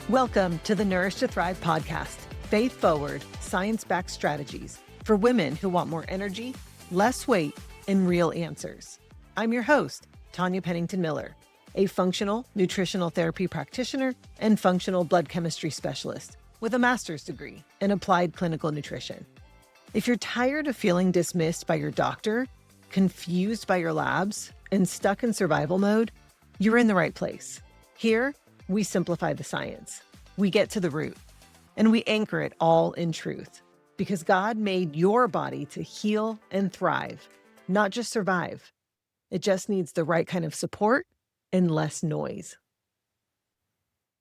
Welcome to the Nourish to Thrive podcast, faith-forward, science-backed strategies for women who want more energy, less weight, and real answers. I'm your host, Tanya Pennington-Miller, a functional nutritional therapy practitioner and functional blood chemistry specialist with a master's degree in applied clinical nutrition. If you're tired of feeling dismissed by your doctor, confused by your labs, and stuck in survival mode, you're in the right place. Here, we simplify the science. We get to the root, and we anchor it all in truth, because God made your body to heal and thrive, not just survive. It just needs the right kind of support and less noise.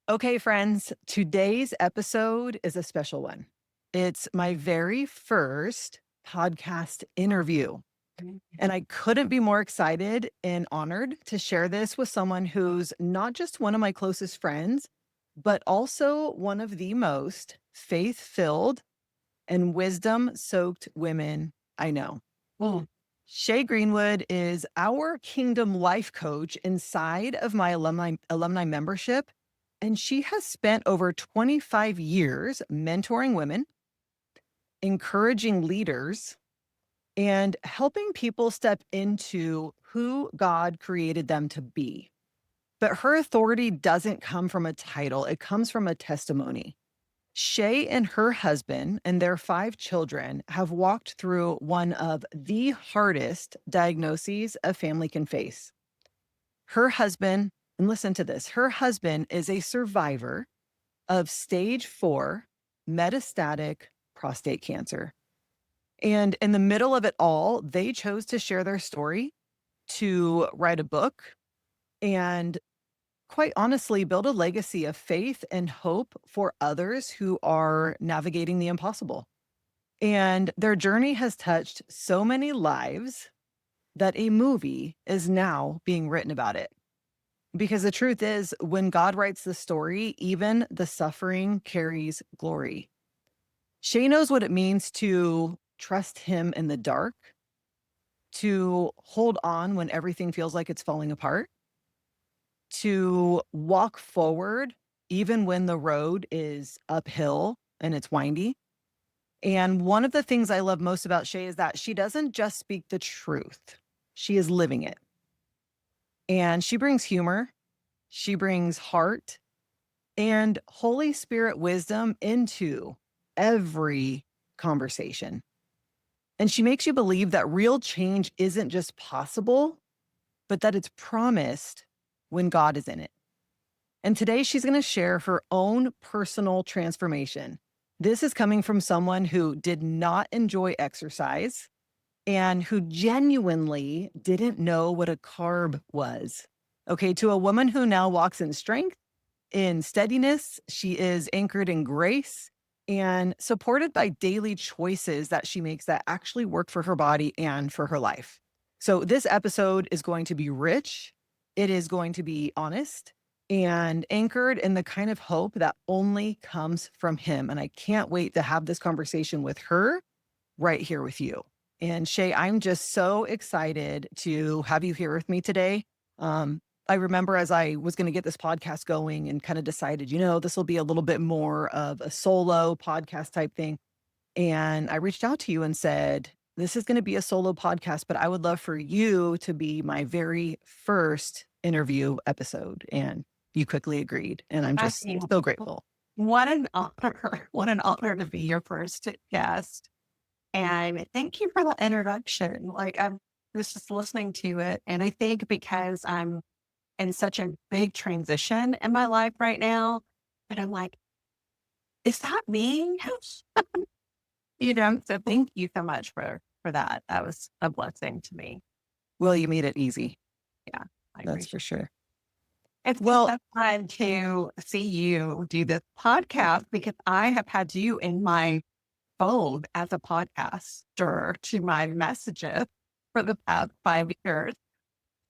Okay, friends, today's episode is a special one. It's my very first podcast interview. And I couldn't be more excited and honored to share this with someone who's not just one of my closest friends, but also one of the most faith-filled and wisdom-soaked women I know. Shay Greenwood is our Kingdom Life Coach inside of my alumni membership, and she has spent over 25 years mentoring women, encouraging leaders, and helping people step into who God created them to be. But her authority doesn't come from a title, it comes from a testimony. Shay and her husband and their 5 children have walked through one of the hardest diagnoses a family can face. Her husband, and listen to this, her husband is a survivor of stage 4 metastatic prostate cancer. And in the middle of it all, they chose to share their story, to write a book, and quite honestly, build a legacy of faith and hope for others who are navigating the impossible. And their journey has touched so many lives that a movie is now being written about it. Because the truth is, when God writes the story, even the suffering carries glory. Shay knows what it means to trust him in the dark, to hold on when everything feels like it's falling apart, to walk forward even when the road is uphill and it's windy. And one of the things I love most about Shay is that she doesn't just speak the truth, she is living it. And she brings humor, she brings heart, and Holy Spirit wisdom into every conversation. And she makes you believe that real change isn't just possible, but that it's promised when God is in it. And today she's going to share her own personal transformation. This is coming from someone who did not enjoy exercise and who genuinely didn't know what a carb was. Okay, to a woman who now walks in strength, in steadiness, she is anchored in grace, and supported by daily choices that she makes that actually work for her body and for her life. So this episode is going to be rich. It is going to be honest and anchored in the kind of hope that only comes from him. And I can't wait to have this conversation with her right here with you. And Shay, I'm just so excited to have you here with me today. I remember as I was going to get this podcast going and kind of decided, this will be a little bit more of a solo podcast type thing. And I reached out to you and said, this is going to be a solo podcast, but I would love for you to be my very first interview episode. And you quickly agreed. And I'm just so grateful. What an honor. What an honor to be your first guest. And thank you for the introduction. I was just listening to it. And I think because I'm in such a big transition in my life right now, and I'm like, is that me? So thank you so much for that. That was a blessing to me. Well, you made it easy. Yeah, that's for sure. It's so fun to see you do this podcast because I have had you in my phone as a podcaster to my messages for the past 5 years.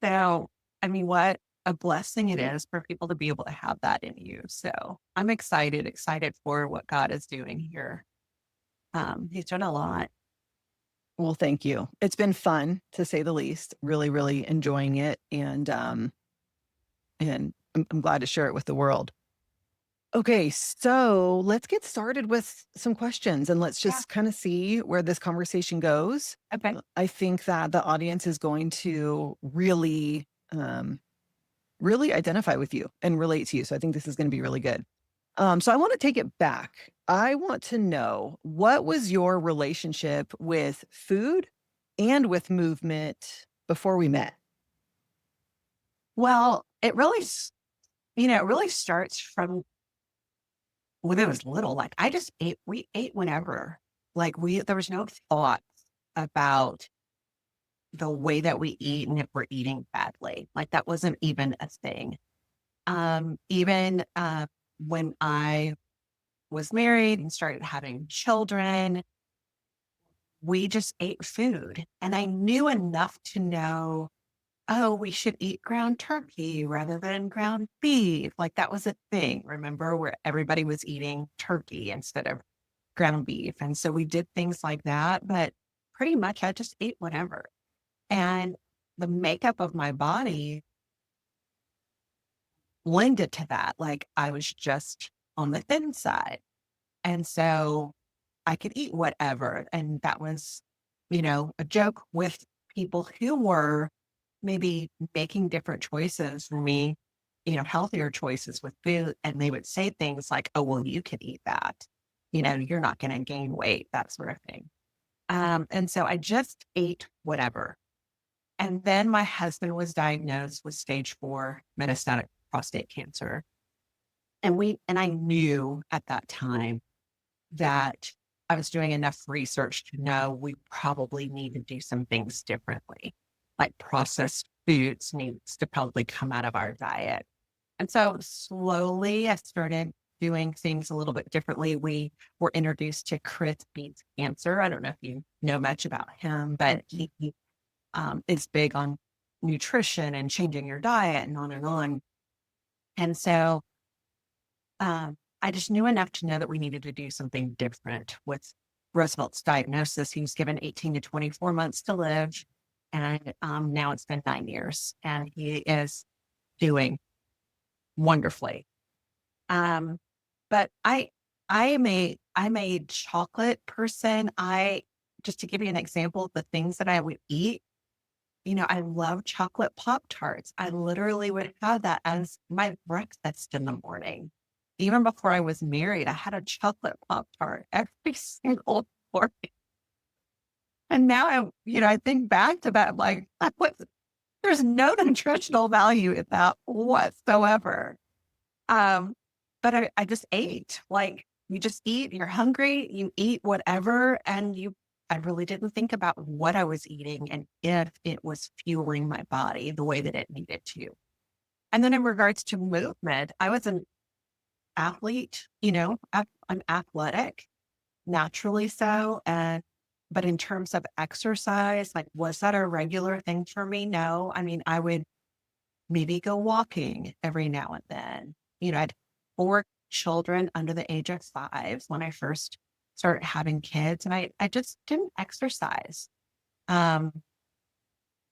So, what a blessing it is for people to be able to have that in you. So I'm excited for what God is doing here. He's done a lot. Well, thank you. It's been fun, to say the least. Really, really enjoying it. And I'm glad to share it with the world. Okay, so let's get started with some questions and let's Yeah. just kind of see where this conversation goes. Okay. I think that the audience is going to really identify with you and relate to you. So I think this is going to be really good. So I want to take it back. I want to know, what was your relationship with food and with movement before we met? Well, it really starts from when I was little. Like I just ate, we ate whenever. There was no thought about the way that we eat and if we're eating badly. Like that wasn't even a thing. Even when I was married and started having children, we just ate food. And I knew enough to know, oh, we should eat ground turkey rather than ground beef. Like that was a thing, remember, where everybody was eating turkey instead of ground beef. And so we did things like that, but pretty much I just ate whatever. And the makeup of my body lended to that. Like I was just on the thin side. And so I could eat whatever. And that was, a joke with people who were maybe making different choices for me, healthier choices with food. And they would say things like, oh, well, you can eat that. You're not going to gain weight, that sort of thing. And so I just ate whatever. And then my husband was diagnosed with stage 4 metastatic prostate cancer. And I knew at that time that I was doing enough research to know we probably need to do some things differently, like processed foods needs to probably come out of our diet. And so slowly I started doing things a little bit differently. We were introduced to Chris Beats Cancer. I don't know if you know much about him, but he is big on nutrition and changing your diet and on and on. And so I just knew enough to know that we needed to do something different with Roosevelt's diagnosis. He was given 18 to 24 months to live. And now it's been 9 years and he is doing wonderfully. Um, but I'm a chocolate person. Just to give you an example of the things that I would eat, I love chocolate Pop Tarts. I literally would have that as my breakfast in the morning. Even before I was married, I had a chocolate Pop Tart every single morning. And now I think back to that, like, there's no nutritional value in that whatsoever. Um, but I just ate. Like, you just eat, you're hungry, you eat whatever, I really didn't think about what I was eating and if it was fueling my body the way that it needed to. And then in regards to movement, I was an athlete, I'm athletic, naturally so. But in terms of exercise, like, was that a regular thing for me? No. I mean, I would maybe go walking every now and then. I had 4 children under the age of 5 when I first started having kids, and I just didn't exercise. Um,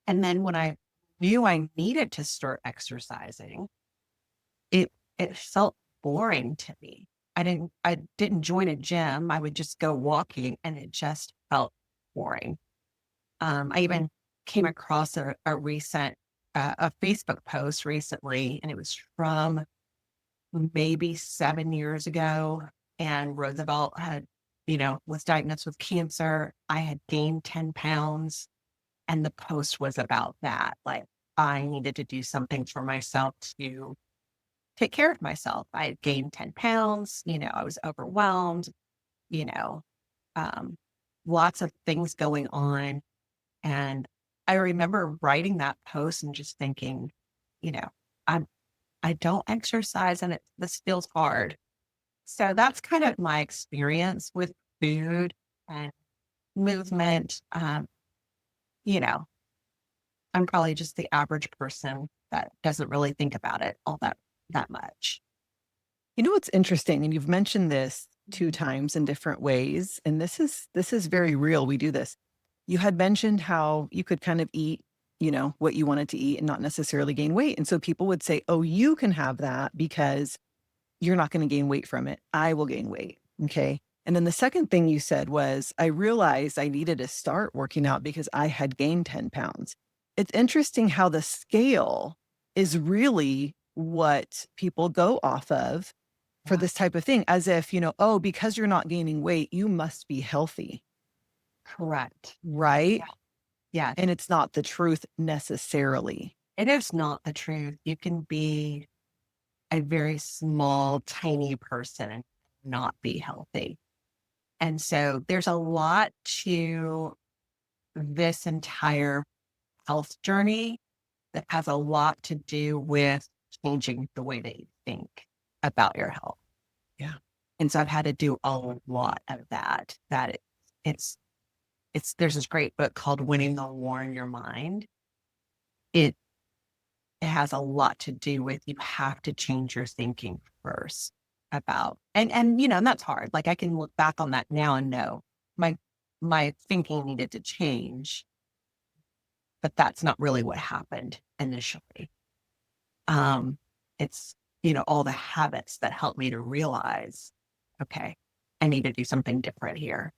and then when I knew I needed to start exercising, it it felt boring to me. I didn't join a gym. I would just go walking and it just felt boring. I even came across a Facebook post recently, and it was from maybe 7 years ago. And Roosevelt was diagnosed with cancer. I had gained 10 pounds, and the post was about that. Like, I needed to do something for myself to take care of myself. I had gained 10 pounds, I was overwhelmed, you know, um, lots of things going on. And I remember writing that post and just thinking, you know, I'm, I don't exercise and this feels hard. So that's kind of my experience with food and movement. You know, I'm probably just the average person that doesn't really think about it all that much. You know what's interesting, and you've mentioned this 2 times in different ways, and this is very real. We do this. You had mentioned how you could kind of eat, what you wanted to eat and not necessarily gain weight. And so people would say, "Oh, you can have that because you're not going to gain weight from it. I will gain weight. Okay. And then the second thing you said was, I realized I needed to start working out because I had gained 10 pounds. It's interesting how the scale is really what people go off of for this type of thing, as if, oh, because you're not gaining weight, you must be healthy. Correct. Right? Yeah. And it's not the truth necessarily. It is not the truth. You can be a very small, tiny person and not be healthy. And so there's a lot to this entire health journey that has a lot to do with changing the way that you think about your health. Yeah. And so I've had to do a lot of that. It's there's this great book called Winning the War in Your Mind. It has a lot to do with, you have to change your thinking first about, and that's hard. Like, I can look back on that now and know my thinking needed to change, but that's not really what happened initially. It's, all the habits that helped me to realize, okay, I need to do something different here.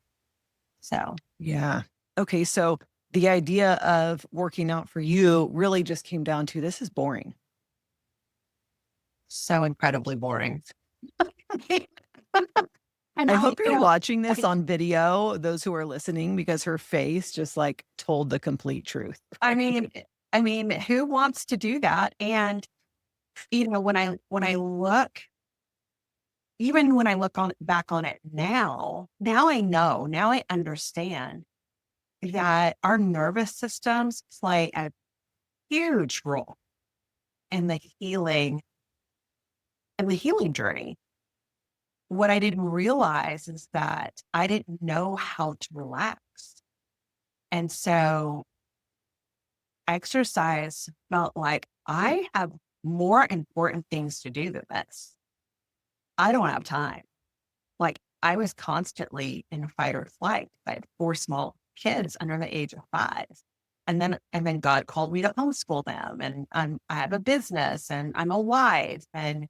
So, yeah. Okay. So the idea of working out for you really just came down to, this is boring. so incredibly boring. And I hope you're watching this on video, those who are listening, because her face just like told the complete truth. I mean, who wants to do that? And when I look, even when I look back on it now I understand that our nervous systems play a huge role in the healing journey. What I didn't realize is that I didn't know how to relax. And so exercise felt like, I have more important things to do than this. I don't have time. Like, I was constantly in fight or flight. I had 4 small kids under the age of 5. And then God called me to homeschool them. And I have a business and I'm a wife and,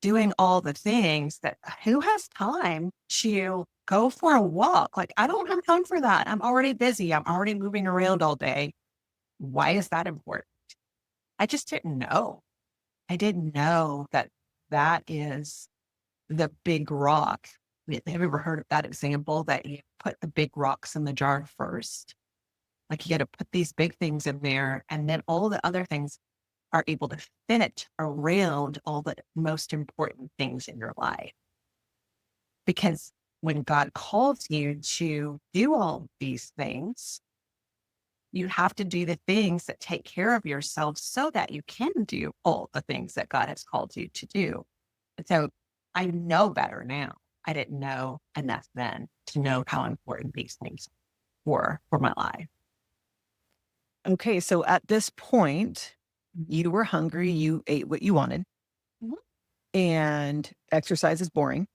doing all the things that, who has time to go for a walk? Like, I don't have time for that. I'm already busy. I'm already moving around all day. Why is that important? I just didn't know. I didn't know that is the big rock. Have you ever heard of that example, that you put the big rocks in the jar first? Like, you got to put these big things in there, and then all the other things are able to fit around all the most important things in your life. Because when God calls you to do all these things, you have to do the things that take care of yourself so that you can do all the things that God has called you to do. And so I know better now. I didn't know enough then to know how important these things were for my life. Okay. So at this point, you were hungry, you ate what you wanted, and exercise is boring.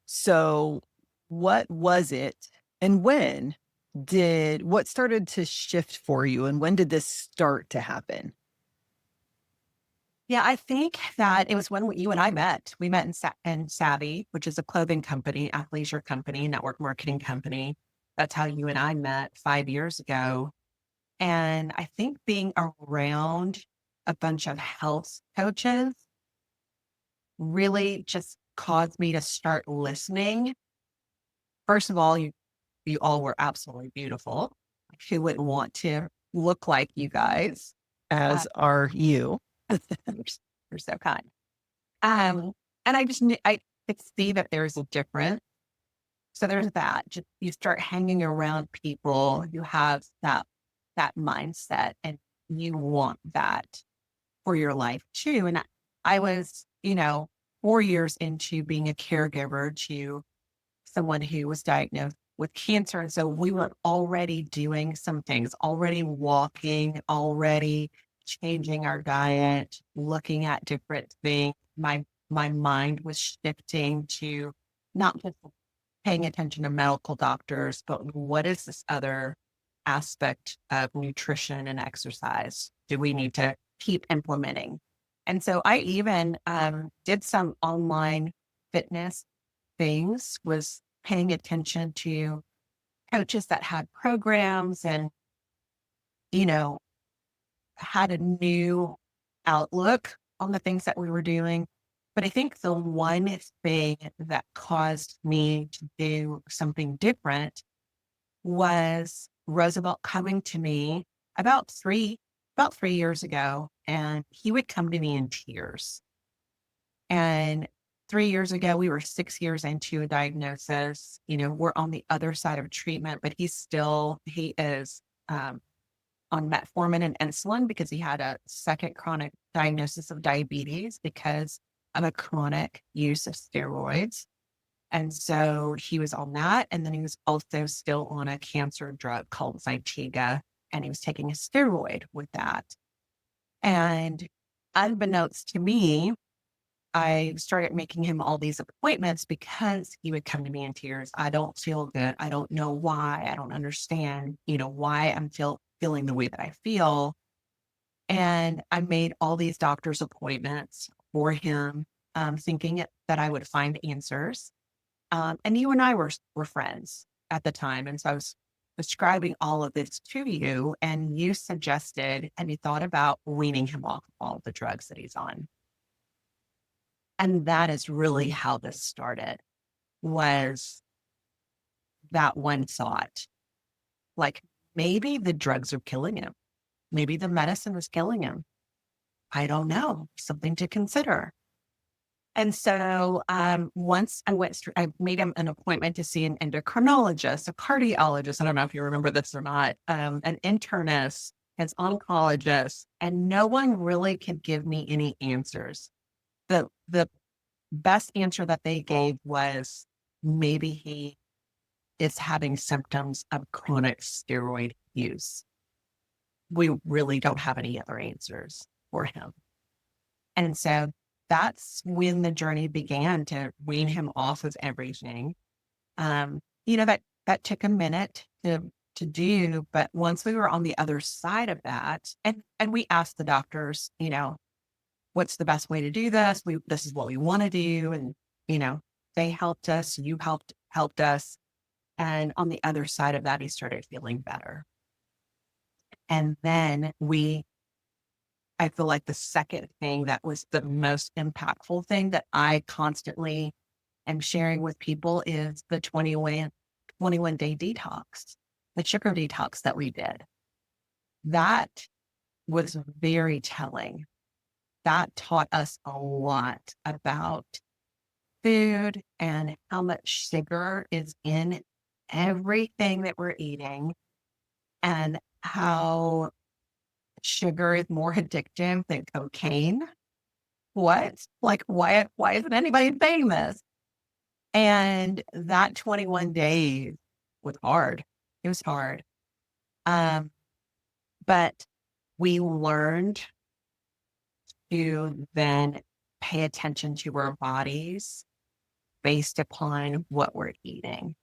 So what was it, and what started to shift for you, and when did this start to happen? Yeah, I think that it was when you and I met. We met in Savvy, which is a clothing company, athleisure company, network marketing company. That's how you and I met 5 years ago. And I think being around a bunch of health coaches really just caused me to start listening. First of all, you all were absolutely beautiful. Who wouldn't want to look like you guys? As are you. You're so kind. And I just knew, I could see that there's a difference. So there's that. Just, you start hanging around people who have that mindset, and you want that for your life too. And I was, 4 years into being a caregiver to someone who was diagnosed with cancer. And so we were already doing some things, already walking, already changing our diet, looking at different things. My mind was shifting to not just paying attention to medical doctors, but what is this other aspect of nutrition and exercise do we need to keep implementing? And so I even did some online fitness things, was paying attention to coaches that had programs and, you know, had a new outlook on the things that we were doing. But I think the one thing that caused me to do something different was Roosevelt coming to me about three about 3 years ago, and he would come to me in tears. And 3 years ago, we were 6 years into a diagnosis. We're on the other side of treatment, but he is um, on metformin and insulin because he had a second chronic diagnosis of diabetes because of a chronic use of steroids. And so he was on that. And then he was also still on a cancer drug called Zytiga, and he was taking a steroid with that. And unbeknownst to me, I started making him all these appointments because he would come to me in tears. I don't feel good. I don't know why. I don't understand, why I'm feeling the way that I feel. And I made all these doctor's appointments for him, that I would find answers. And you and I were friends at the time. And so I was describing all of this to you, and you suggested and you thought about weaning him off all the drugs that he's on. And that is really how this started, was that one thought, like, maybe the drugs are killing him. Maybe the medicine is killing him. I don't know. Something to consider. And so once I made him an appointment to see an endocrinologist, a cardiologist. I don't know if you remember this or not, an internist, his oncologist, and no one really could give me any answers. The best answer that they gave was maybe he is having symptoms of chronic steroid use. We really don't have any other answers for him. And so that's when the journey began to wean him off of everything. That took a minute to do, but once we were on the other side of that, and we asked the doctors, what's the best way to do this? This is what we want to do. And, they helped us, you helped us. And on the other side of that, he started feeling better. And then I feel like the second thing that was the most impactful thing that I constantly am sharing with people is the 21-day detox, the sugar detox that we did. That was very telling. That taught us a lot about food and how much sugar is in everything that we're eating, and how sugar is more addictive than cocaine. What? Like, why isn't anybody saying this? And that 21 days was hard. It was hard. But we learned to then pay attention to our bodies based upon what we're eating.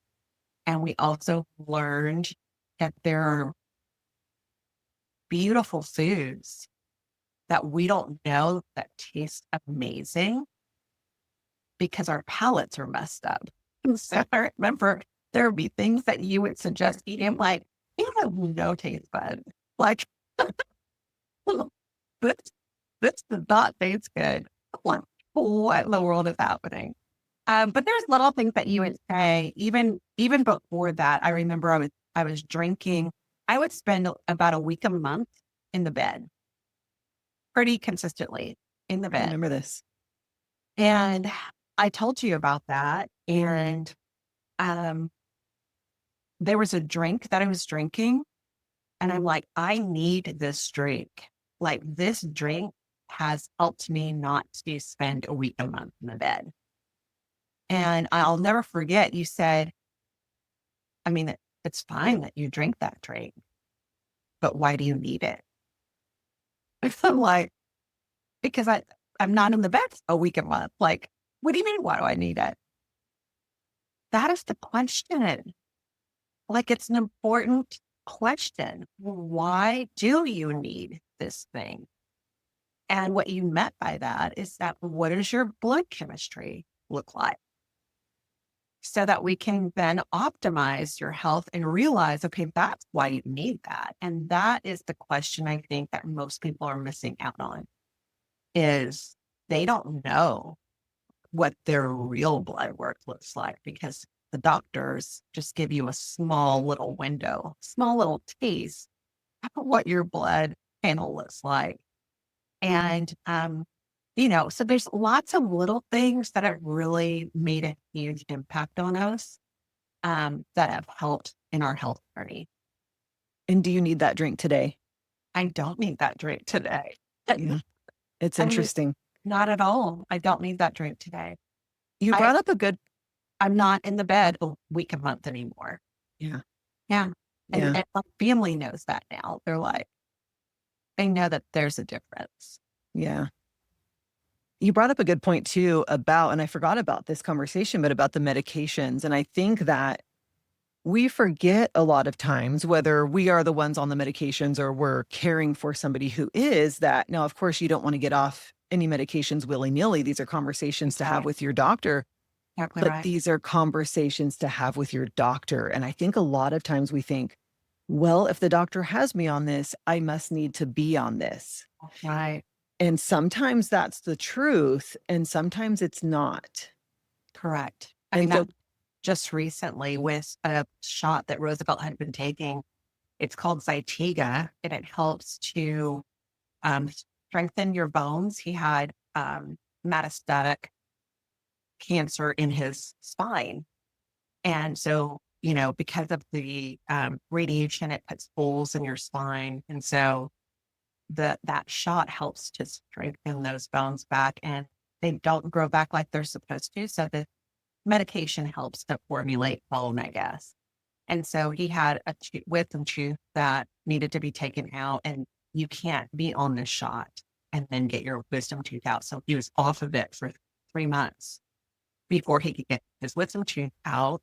And we also learned that there are beautiful foods that we don't know that taste amazing because our palates are messed up. And so I remember there would be things that you would suggest eating, like, you have no taste bud. Like, this, this does not taste good. Like, what in the world is happening? But there's little things that you would say, even before that. I remember I was drinking. I would spend about a week a month in the bed, pretty consistently in the I bed. remember this. And I told you about that. And there was a drink that I was drinking, and I'm like, I need this drink. Like, this drink has helped me not to spend a week a month in the bed. And I'll never forget, you said, I mean, it's fine that you drink that drink, but why do you need it? I'm like, because I'm not in the bed a week a month. Like, what do you mean? Why do I need it? That is the question. Like, it's an important question. Why do you need this thing? And what you meant by that is that what does your blood chemistry look like? So that we can then optimize your health and realize, okay, that's why you need that. And that is the question I think that most people are missing out on is they don't know what their real blood work looks like because the doctors just give you a small little window, small little taste of what your blood panel looks like. And, so there's lots of little things that have really made a huge impact on us that have helped in our health journey. And do you need that drink today? I don't need that drink today. Yeah. It's I mean, interesting. not at all. I don't need that drink today. You I, brought up a good, I'm not in the bed a week, a month anymore. yeah, Yeah. yeah, And my family knows that now. They're like, they know that there's a difference. yeah. You brought up a good point too about, and I forgot about this conversation, but about the medications. And I think that we forget a lot of times, whether we are the ones on the medications or we're caring for somebody who is that. Now, of course, you don't want to get off any medications willy-nilly. These are conversations to have Right. with your doctor, Exactly but right. these are conversations to have with your doctor. And I think a lot of times we think, well, if the doctor has me on this, I must need to be on this. Right. And sometimes that's the truth, and sometimes it's not. Correct. I And mean, so that just recently with a shot that Roosevelt had been taking, it's called Zytiga, and it helps to um, strengthen your bones. He had metastatic cancer in his spine. And so, because of the radiation, it puts holes in your spine. And so that shot helps to strengthen those bones back and they don't grow back like they're supposed to. So the medication helps to formulate bone, I guess. And so he had a wisdom tooth that needed to be taken out, and you can't be on this shot and then get your wisdom tooth out. So he was off of it for 3 months before he could get his wisdom tooth out.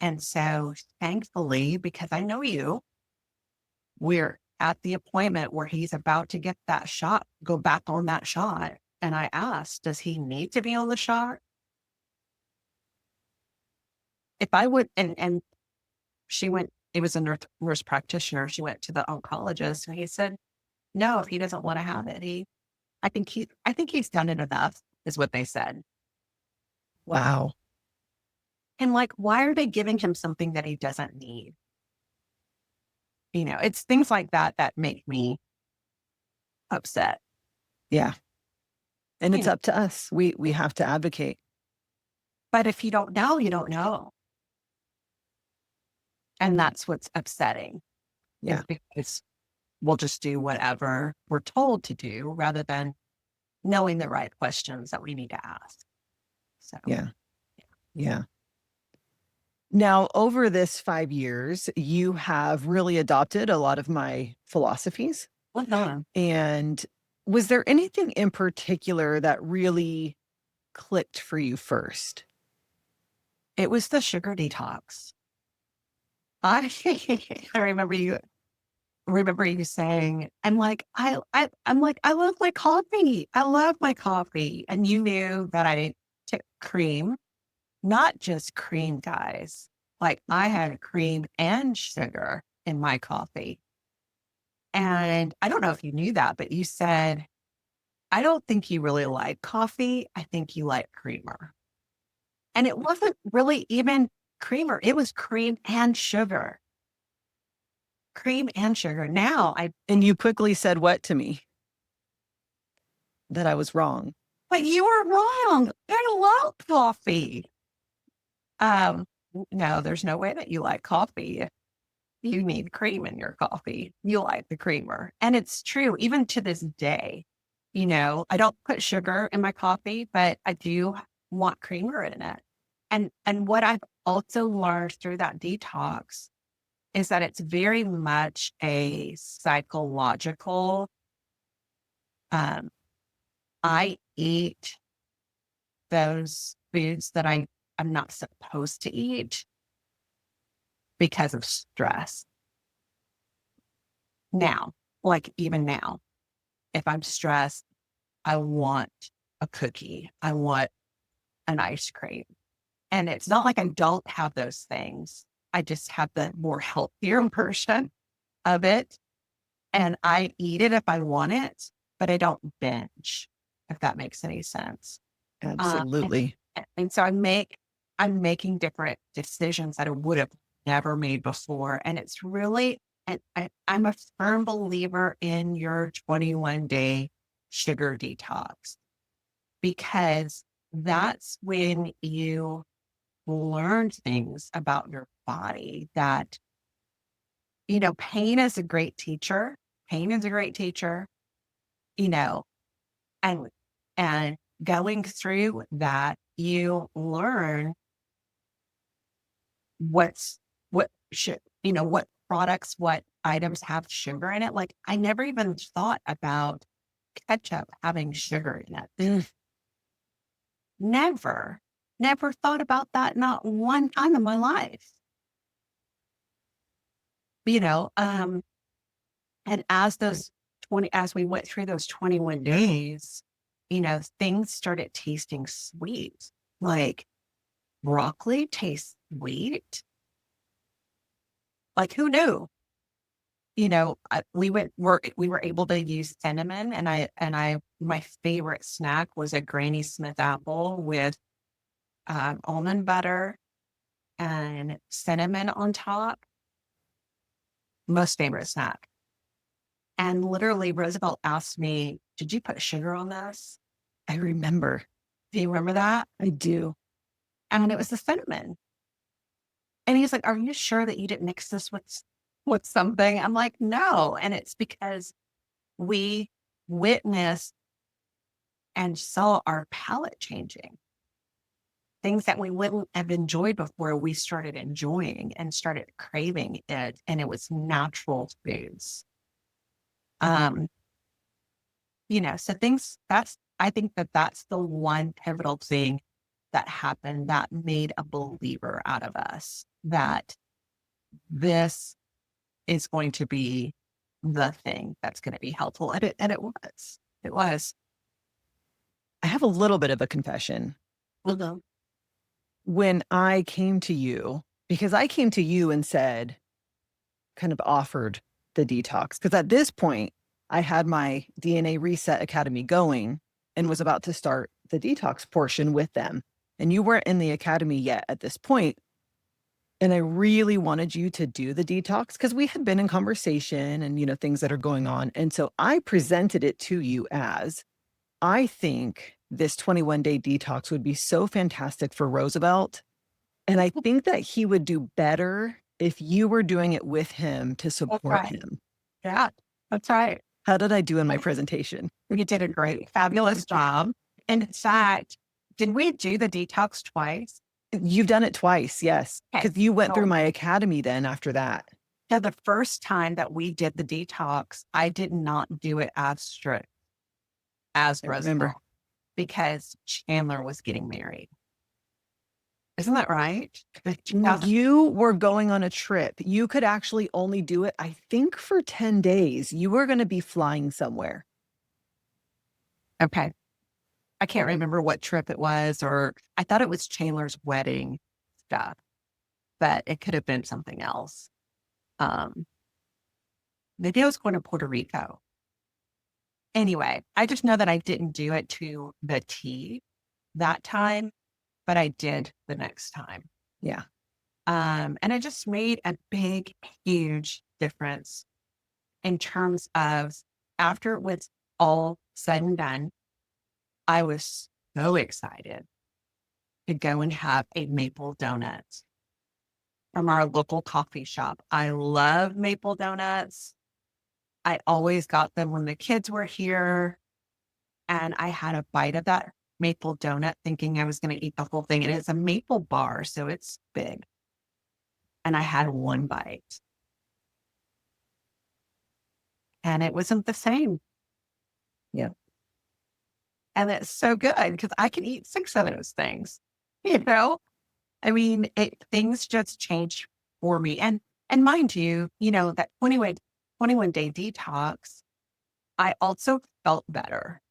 And so thankfully, because I know you, we're at the appointment where he's about to get that shot, go back on that shot. And I asked, does he need to be on the shot? If I would, and she went, it was a nurse practitioner. She went to the oncologist and he said, no, if he doesn't want to have it, I think he's done it enough is what they said. wow. And like, why are they giving him something that he doesn't need? It's things like that that make me upset. Yeah. And You it's know, up to us. We have to advocate. but if you don't know, you don't know. And that's what's upsetting Yeah. is because we'll just do whatever we're told to do rather than knowing the right questions that we need to ask. So, Yeah. Yeah. Now, over this 5 years, you have really adopted a lot of my philosophies. well done. And was there anything in particular that really clicked for you first? It was the sugar detox. I I remember you saying, I'm like, I love my coffee. I love my coffee. And you knew that I took cream, not just cream, guys. Like I had cream and sugar in my coffee. And I don't know if you knew that, but you said, I don't think you really like coffee. I think you like creamer. And it wasn't really even creamer. It was cream and sugar. Cream and sugar. And you quickly said what to me? That I was wrong. But you were wrong. I love coffee. Um, no, there's no way that you like coffee. You need cream in your coffee. You like the creamer. And it's true, even to this day. I don't put sugar in my coffee, but I do want creamer in it. And what I've also learned through that detox is that it's very much a psychological, um, I eat those foods that I'm not supposed to eat because of stress. Now, like even now. if I'm stressed, I want a cookie. I want an ice cream. And it's not like I don't have those things. I just have the more healthier version of it. And I eat it if I want it, but I don't binge, if that makes any sense. Uh, and, Absolutely. and so I'm making different decisions that I would have never made before. And it's really, and I'm a firm believer in your 21-day sugar detox, because that's when you learn things about your body that, pain is a great teacher. Pain is a great teacher, you know, and, and going through that, you learn what should, what products, what items have sugar in it. Like, I never even thought about ketchup having sugar in it. Never, never thought about that. Not one time in my life, you know, um, and as we went through those 21 days, things started tasting sweet. Like, broccoli tastes sweet. Like, who knew? We were able to use cinnamon, my favorite snack was a Granny Smith apple with almond butter and cinnamon on top. Most favorite snack. And literally, Roosevelt asked me, "Did you put sugar on this?" I remember. Do you remember that? I do. And it was the cinnamon. And he's like, "Are you sure that you didn't mix this with something?" I'm like, "No." And it's because we witnessed and saw our palate changing. Things that we wouldn't have enjoyed before, we started enjoying and started craving it. And it was natural foods. Um, so I think that that's the one pivotal thing that happened that made a believer out of us, that this is going to be the thing that's going to be helpful. And it was. It was. I have a little bit of a confession. Mhm. When I came to you, because I came to you and said, kind of offered the detox, because at this point, I had my DNA Reset Academy going and was about to start the detox portion with them. And you weren't in the academy yet at this point. And I really wanted you to do the detox because we had been in conversation and, things that are going on. And so I presented it to you as, I think this 21-day detox would be so fantastic for Roosevelt. And I think that he would do better if you were doing it with him to That's support right. him. Yeah, that's right. How did I do in my presentation? You did a great, fabulous job. And in fact, did we do the detox twice? You've done it twice, yes, Okay. because you went through So, my academy then after that. the first time that we did the detox, I did not do it as strict as I remember. Roosevelt, because Chandler was getting married. Isn't that right? You were going on a trip. You could actually only do it, I think, for 10 days. You were going to be flying somewhere. Okay. I can't remember what trip it was, or I thought it was Chandler's wedding stuff, but it could have been something else. Um, Maybe I was going to Puerto Rico. Anyway, I just know that I didn't do it to the T that time, but I did the next time. Yeah. And it just made a big, huge difference in terms of, after it was all said and done, I was so excited to go and have a maple donut from our local coffee shop. I love maple donuts. I always got them when the kids were here. And I had a bite of that maple donut thinking I was going to eat the whole thing. And it's a maple bar, so it's big. And I had one bite. And it wasn't the same. Yeah. And it's so good because I can eat 6 of those things. I mean, things just change for me. And mind you, that 21 day detox, I also felt better.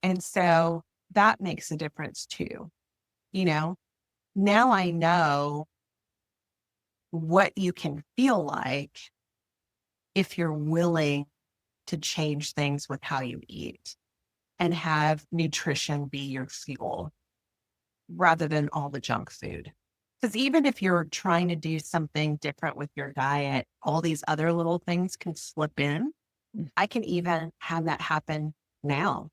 And so that makes a difference too. You know, now I know what you can feel like if you're willing to change things with how you eat and have nutrition be your fuel rather than all the junk food. Because even if you're trying to do something different with your diet, all these other little things can slip in. I can even have that happen now,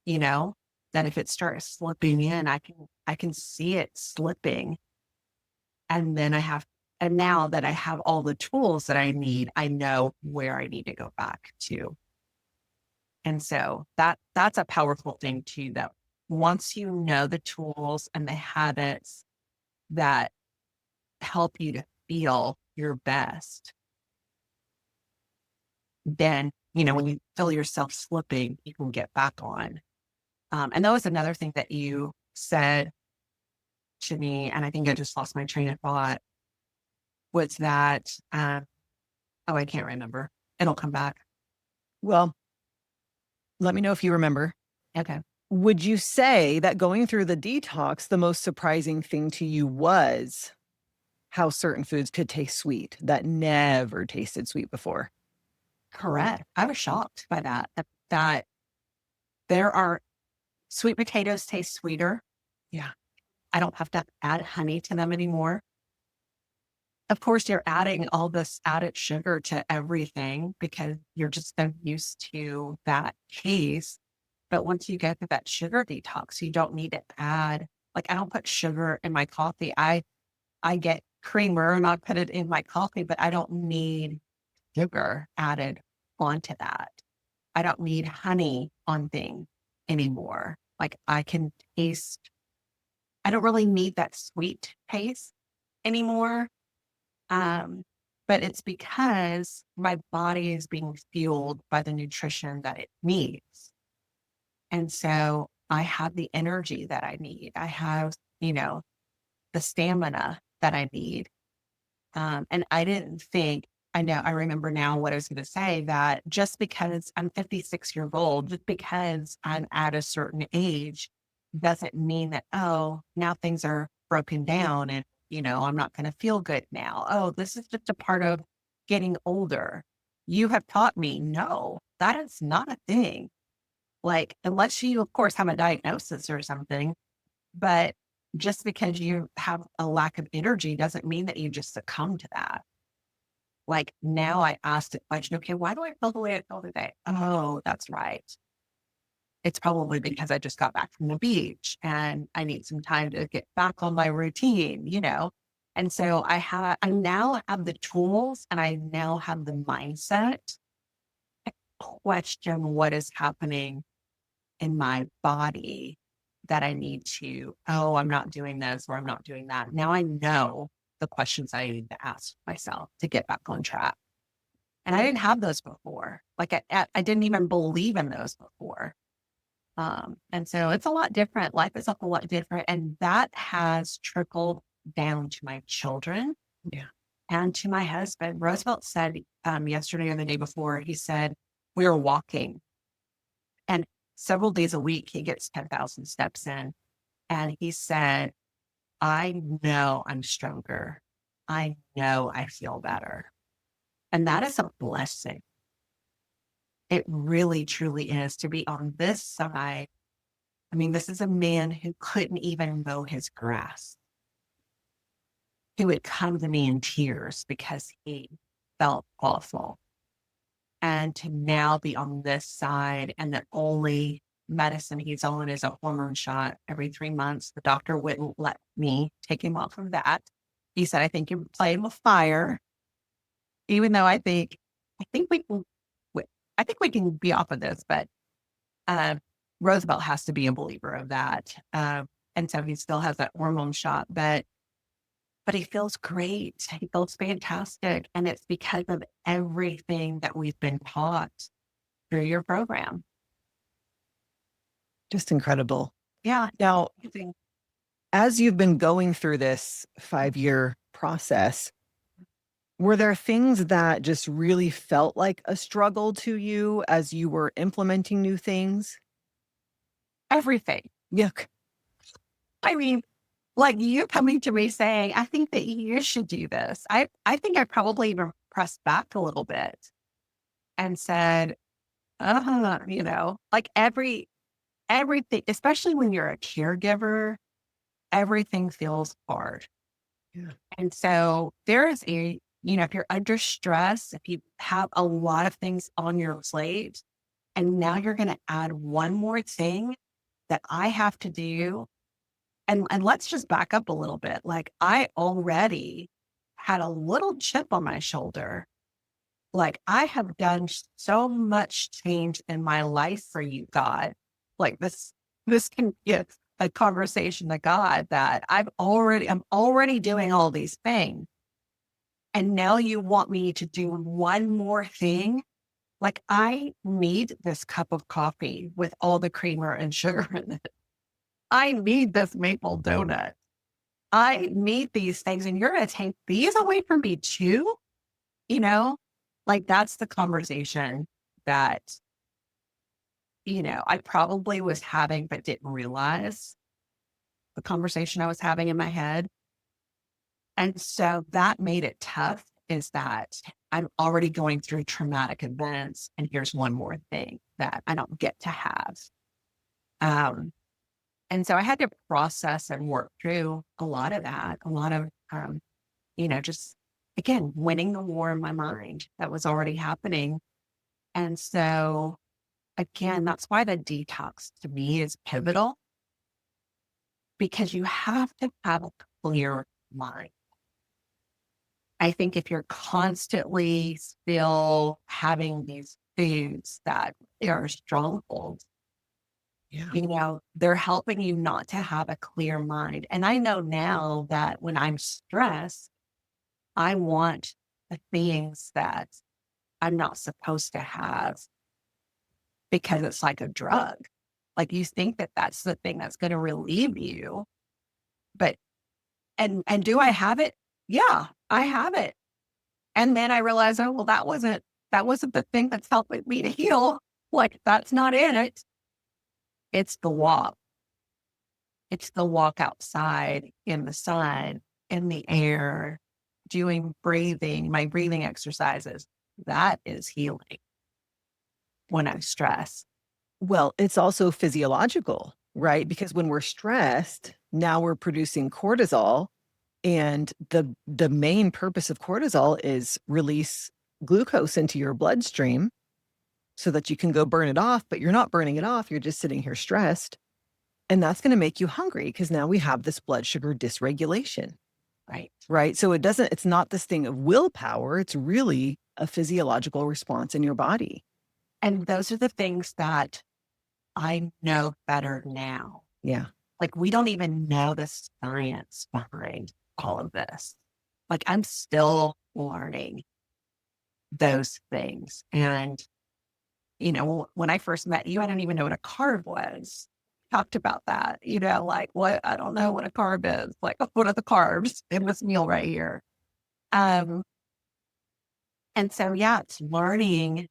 you know, that if it starts slipping in, I can see it slipping. And then and now that I have all the tools that I need, I know where I need to go back to. And so that's a powerful thing too, that once you know the tools and the habits that help you to feel your best, then, when you feel yourself slipping, you can get back on. And that was another thing that you said to me, and I think I just lost my train of thought, was that, oh, I can't remember. It'll come back. Well, let me know if you remember. Okay. Would you say that going through the detox, the most surprising thing to you was how certain foods could taste sweet that never tasted sweet before? Correct. I was shocked by that there are sweet potatoes taste sweeter. Yeah. I don't have to add honey to them anymore. Of course, you're adding all this added sugar to everything because you're just so used to that taste. But once you get to that sugar detox, you don't need to add, like, I don't put sugar in my coffee. I get creamer and I put it in my coffee, but I don't need sugar added onto that. I don't need honey on things anymore. Like, I can taste, I don't really need that sweet taste anymore. Um, but it's because my body is being fueled by the nutrition that it needs. And so I have the energy that I need. I have, the stamina that I need. And I didn't think, I remember now what I was going to say, that just because I'm 56 years old, just because I'm at a certain age, doesn't mean that, oh, now things are broken down and, I'm not going to feel good now. Oh, this is just a part of getting older. You have taught me, no, that is not a thing. Like, unless you, of course, have a diagnosis or something, but just because you have a lack of energy doesn't mean that you just succumb to that. Like, now I asked the question, okay, why do I feel the way I feel today? Oh, that's right. It's probably because I just got back from the beach and I need some time to get back on my routine. And so I now have the tools and I now have the mindset to question what is happening in my body that I need to, oh, I'm not doing this or I'm not doing that. Now I know the questions I need to ask myself to get back on track. And I didn't have those before. Like, I didn't even believe in those before. And so it's a lot different. Life is a whole lot different. And that has trickled down to my children. Yeah. And to my husband. Roosevelt said yesterday or the day before, he said, we were walking and several days a week, he gets 10,000 steps in. And he said, I know I'm stronger. I know I feel better. And that is a blessing. It really, truly is, to be on this side. I mean, this is a man who couldn't even mow his grass, who would come to me in tears because he felt awful. And to now be on this side, and the only medicine he's on is a hormone shot every 3 months. The doctor wouldn't let me take him off of that. He said, I think you're playing with fire, even though I think we can, I think we can be off of this, but uh, Roosevelt has to be a believer of that. And so he still has that hormone shot, but he feels great. He feels fantastic. And it's because of everything that we've been taught through your program. Just incredible. Yeah. Now, as you've been going through this 5-year process, Were there things that just really felt like a struggle to you as you were implementing new things? Everything. Yuck. I mean, like you coming to me saying, I think that you should do this. I think I probably even pressed back a little bit and said, like everything, especially when you're a caregiver, everything feels hard. Yeah. And so there is if you're under stress, if you have a lot of things on your plate, and now you're going to add one more thing that I have to do. And let's just back up a little bit. Like I already had a little chip on my shoulder. Like I have done so much change in my life for you, God. Like this can get a conversation to God that I'm already doing all these things. And now you want me to do one more thing. Like I need this cup of coffee with all the creamer and sugar in it. I need this maple donut. I need these things. And you're going to take these away from me too? You know, like that's the conversation that, I probably was having, but didn't realize the conversation I was having in my head. And so that made it tough is that I'm already going through traumatic events. And here's one more thing that I don't get to have. Um, and so I had to process and work through a lot of that, a lot of, just again, winning the war in my mind that was already happening. And so again, that's why the detox to me is pivotal because you have to have a clear mind. I think if you're constantly still having these foods that are strongholds, they're helping you not to have a clear mind. And I know now that when I'm stressed, I want the things that I'm not supposed to have because it's like a drug. Like you think that that's the thing that's going to relieve you. But, and do I have it? Yeah, I have it. And then I realized, oh, well, that wasn't the thing that's helping me to heal. Like that's not it. It's the walk. It's the walk outside in the sun, in the air, doing my breathing exercises. That is healing when I'm stressed. Well, it's also physiological, right? Because when we're stressed, now we're producing cortisol. And the main purpose of cortisol is release glucose into your bloodstream so that you can go burn it off, but you're not burning it off. You're just sitting here stressed. And that's going to make you hungry because now we have this blood sugar dysregulation. Right. Right. So it's not this thing of willpower. It's really a physiological response in your body. And those are the things that I know better now. Yeah. Like we don't even know the science behind all of this. Like I'm still learning those things. And, when I first met you, I didn't even know what a carb was. Talked about that, like what, I don't know what a carb is. Like, what are the carbs in this meal right here? And so, yeah, it's learning.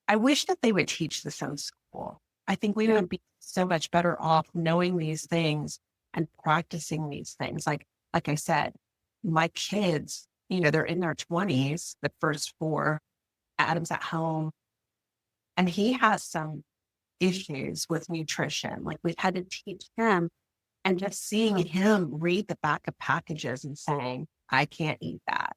I wish that they would teach this in school. I think we would be so much better off knowing these things and practicing these things. Like I said, my kids, they're in their 20s, the first four. Adam's at home and he has some issues with nutrition. Like we've had to teach him and just seeing him read the back of packages and saying, I can't eat that.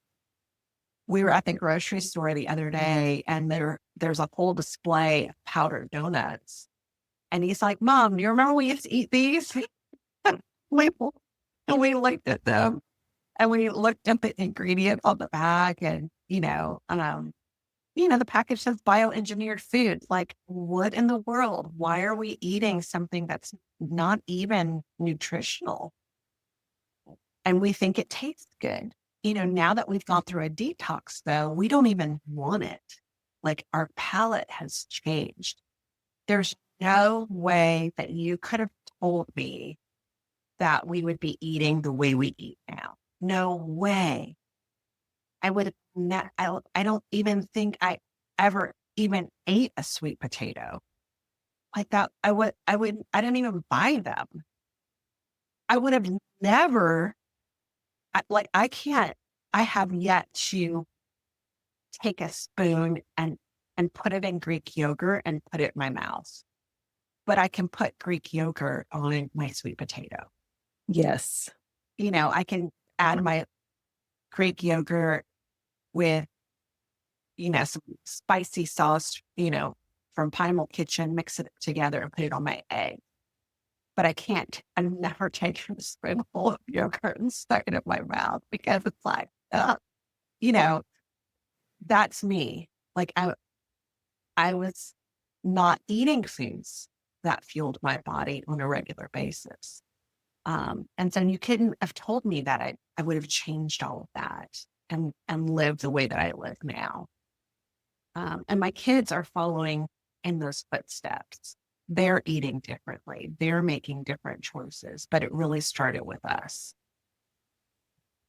We were at the grocery store the other day and there's a whole display of powdered donuts. And he's like, Mom, do you remember we used to eat these? Label. And we looked at them and we looked at the ingredients on the bag and, the package says bioengineered food. Like, what in the world? Why are we eating something that's not even nutritional? And we think it tastes good. Now that we've gone through a detox, though, we don't even want it. Like, our palate has changed. There's no way that you could have told me that we would be eating the way we eat now. No way. I would have I don't even think I ever even ate a sweet potato like that. I didn't even buy them. I would have never, I can't, I have yet to take a spoon and put it in Greek yogurt and put it in my mouth. But I can put Greek yogurt on my sweet potato. Yes. I can add my Greek yogurt with, some spicy sauce, from Primal Kitchen, mix it together and put it on my egg. But I can't, I've never taken a spoonful of yogurt and stuck it in my mouth because it's like, you know, that's me. Like I was not eating foods that fueled my body on a regular basis. And so you couldn't have told me that I would have changed all of that and lived the way that I live now. And my kids are following in those footsteps. They're eating differently. They're making different choices, but it really started with us.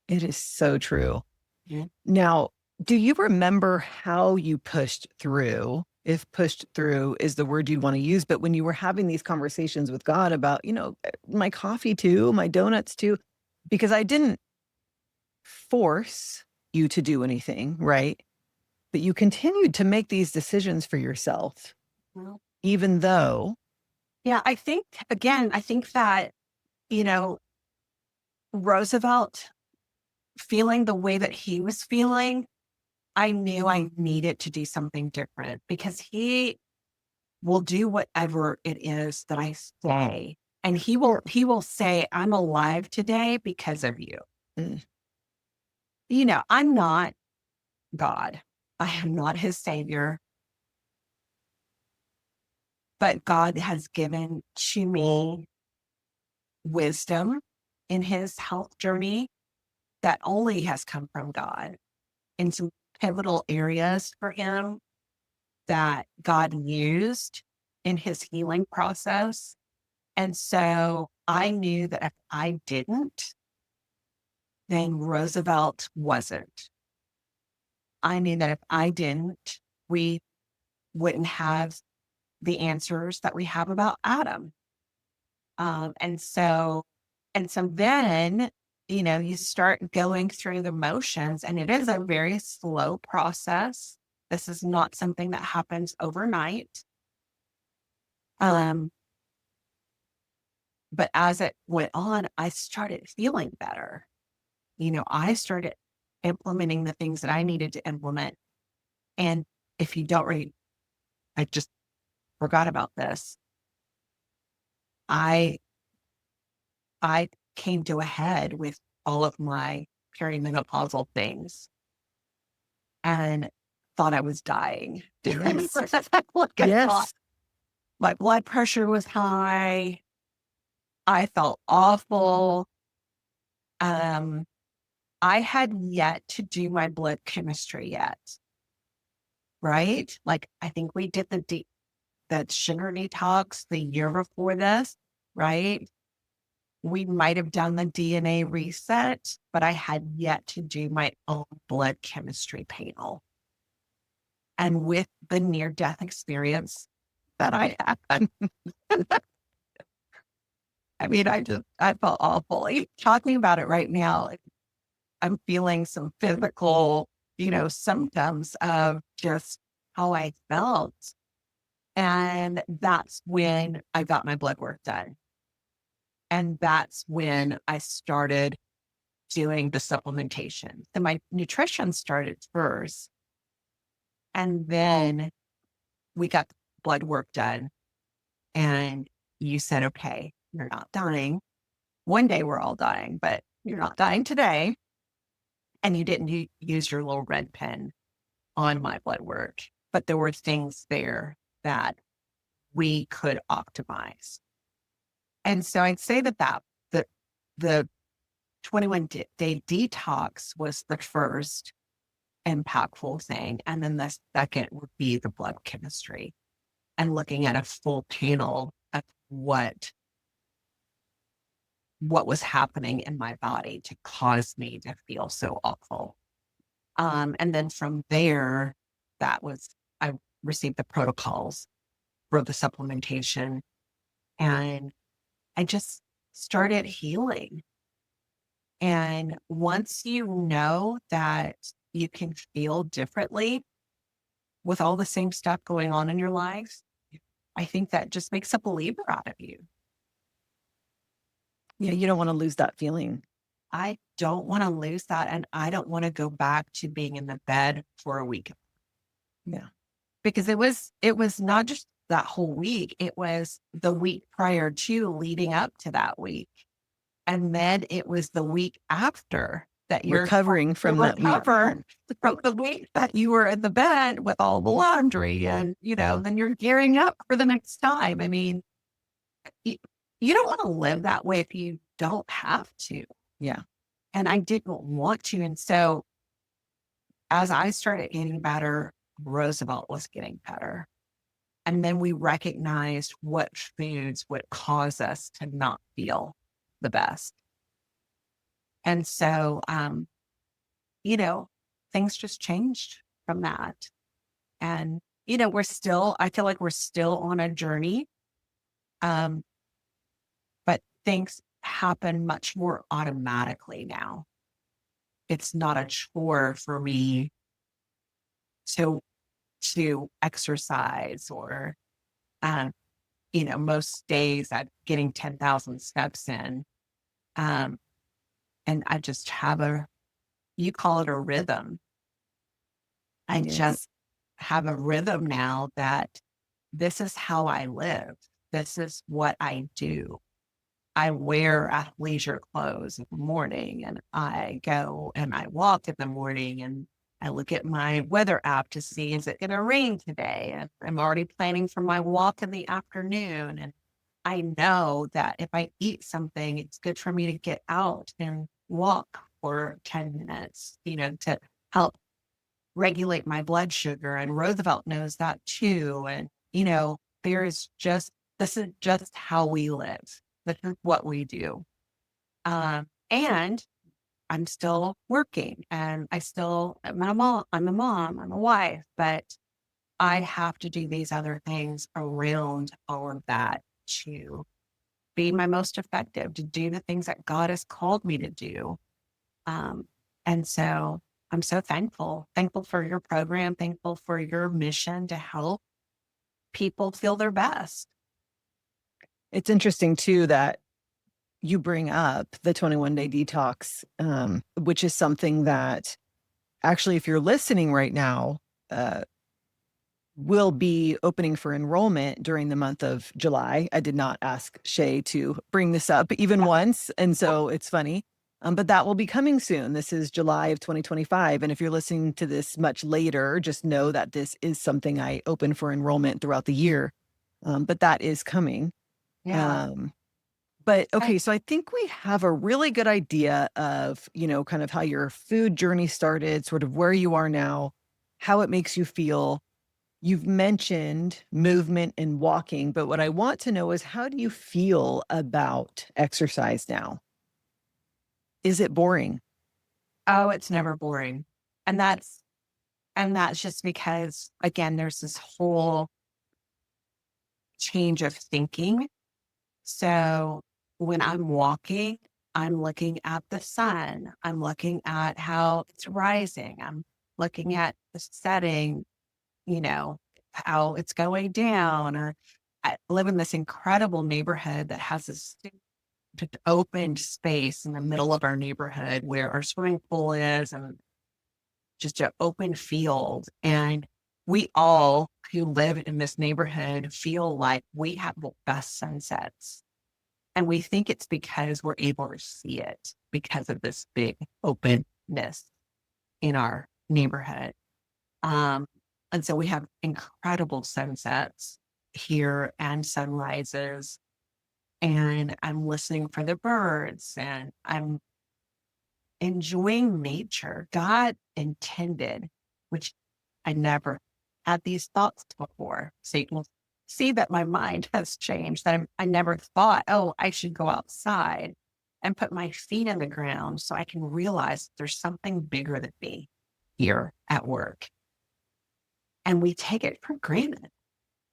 It is so true. Yeah. Now, do you remember how you pushed through? If pushed through is the word you'd want to use, but when you were having these conversations with God about, my coffee too, my donuts too, because I didn't force you to do anything, right? But you continued to make these decisions for yourself, Well, even though. yeah, I think that, you know, Roosevelt feeling the way that he was feeling, I knew I needed to do something different because he will do whatever it is that I say. And he will say, I'm alive today because of you. Mm. I'm not God. I am not his savior, but God has given to me wisdom in his health journey that only has come from God in some pivotal areas for him that God used in his healing process. And so I knew that if I didn't, then Roosevelt wasn't. I knew that if I didn't, we wouldn't have the answers that we have about Adam. And so then, you start going through the motions, and it is a very slow process. This is not something that happens overnight. Um, but as it went on, I started feeling better. I started implementing the things that I needed to implement. And if you don't read, I just forgot about this. I I came to a head with all of my perimenopausal things and thought I was dying. Yes. Look, I thought Yes. my blood pressure was high. I felt awful. Um, I had yet to do my blood chemistry yet, right? Like I think we did the sugar detox the year before this, right? We might have done the DNA reset, but I had yet to do my own blood chemistry panel. And with the near death experience that I had, I mean, I felt awful. Even talking about it right now, I'm feeling some physical, symptoms of just how I felt. And that's when I got my blood work done. And that's when I started doing the supplementation. So my nutrition started first. And then we got the blood work done. And you said, okay, you're not dying. One day we're all dying, but you're not dying today. And you didn't use your little red pen on my blood work, but there were things there that we could optimize. And so I'd say that the 21-day detox was the first impactful thing. And then the second would be the blood chemistry and looking at a full panel of what was happening in my body to cause me to feel so awful. And then from there, I received the protocols for the supplementation, and I just started healing. And once you know that you can feel differently with all the same stuff going on in your lives, I think that just makes a believer out of you. Yeah, you don't want to lose that feeling. I don't want to lose that. And I don't want to go back to being in the bed for a week. Yeah. Because it was not just that whole week. It was the week prior to leading up to that week. And then it was the week after that you're Recovering from that week. from the week that you were in the bed with all the laundry, and, then you're gearing up for the next time. I mean, you don't want to live that way if you don't have to. Yeah. And I didn't want to. And so as I started getting better, Roosevelt was getting better. And then we recognized what foods would cause us to not feel the best. And so, things just changed from that. And, I feel like we're still on a journey. But things happen much more automatically now. It's not a chore for me to exercise, or, most days I'm getting 10,000 steps in. And I just have you call it a rhythm. I just have a rhythm now that this is how I live. This is what I do. I wear athleisure clothes in the morning, and I go and I walk in the morning, and I look at my weather app to see, is it going to rain today? And I'm already planning for my walk in the afternoon. And I know that if I eat something, it's good for me to get out and walk for 10 minutes, to help regulate my blood sugar. And Roosevelt knows that too. And, this is just how we live. This is what we do. And I'm still working, and I'm a mom, I'm a wife, but I have to do these other things around all of that to be my most effective, to do the things that God has called me to do. And so I'm so thankful for your program, thankful for your mission to help people feel their best. It's interesting too that you bring up the 21-day detox, which is something that actually, if you're listening right now, will be opening for enrollment during the month of July. I did not ask Shay to bring this up even once, and so it's funny. But that will be coming soon. This is July of 2025. And if you're listening to this much later, just know that this is something I open for enrollment throughout the year. But that is coming. Yeah. But okay, so I think we have a really good idea of, kind of how your food journey started, sort of where you are now, how it makes you feel. You've mentioned movement and walking, but what I want to know is, how do you feel about exercise now? Is it boring? Oh, it's never boring. And that's just because, again, there's this whole change of thinking. So when I'm walking, I'm looking at the sun. I'm looking at how it's rising. I'm looking at the setting, how it's going down. Or I live in this incredible neighborhood that has this open space in the middle of our neighborhood where our swimming pool is, and just an open field. And we all who live in this neighborhood feel like we have the best sunsets. And we think it's because we're able to see it because of this big openness in our neighborhood. And so we have incredible sunsets here and sunrises. And I'm listening for the birds, and I'm enjoying nature. God intended, which I never had these thoughts before. So you can see that my mind has changed, that I never thought, oh, I should go outside and put my feet in the ground so I can realize there's something bigger than me. here at work. And we take it for granted.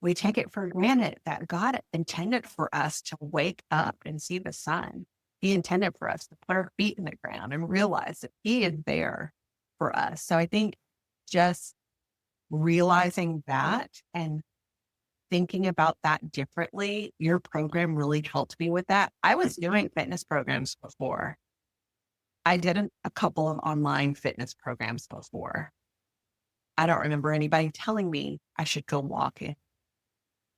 We take it for granted that God intended for us to wake up and see the sun. He intended for us to put our feet in the ground and realize that He is there for us. So I think just realizing that and thinking about that differently, your program really helped me with that. I was doing fitness programs before. I did a couple of online fitness programs before. I don't remember anybody telling me I should go walking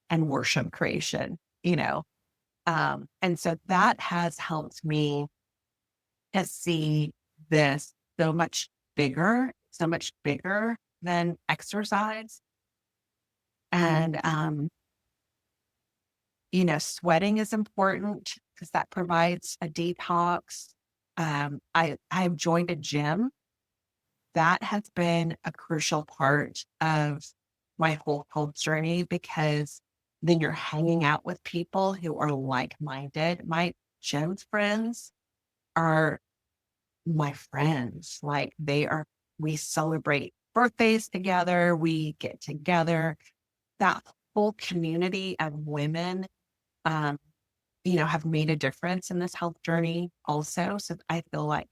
and worship creation, you know? And so that has helped me to see this so much bigger than exercise. And, sweating is important because that provides a detox. I've joined a gym. That has been a crucial part of my whole health journey because then you're hanging out with people who are like-minded. My gym friends are my friends. Like we celebrate birthdays together, we get together. That whole community of women, um, have made a difference in this health journey also. So I feel like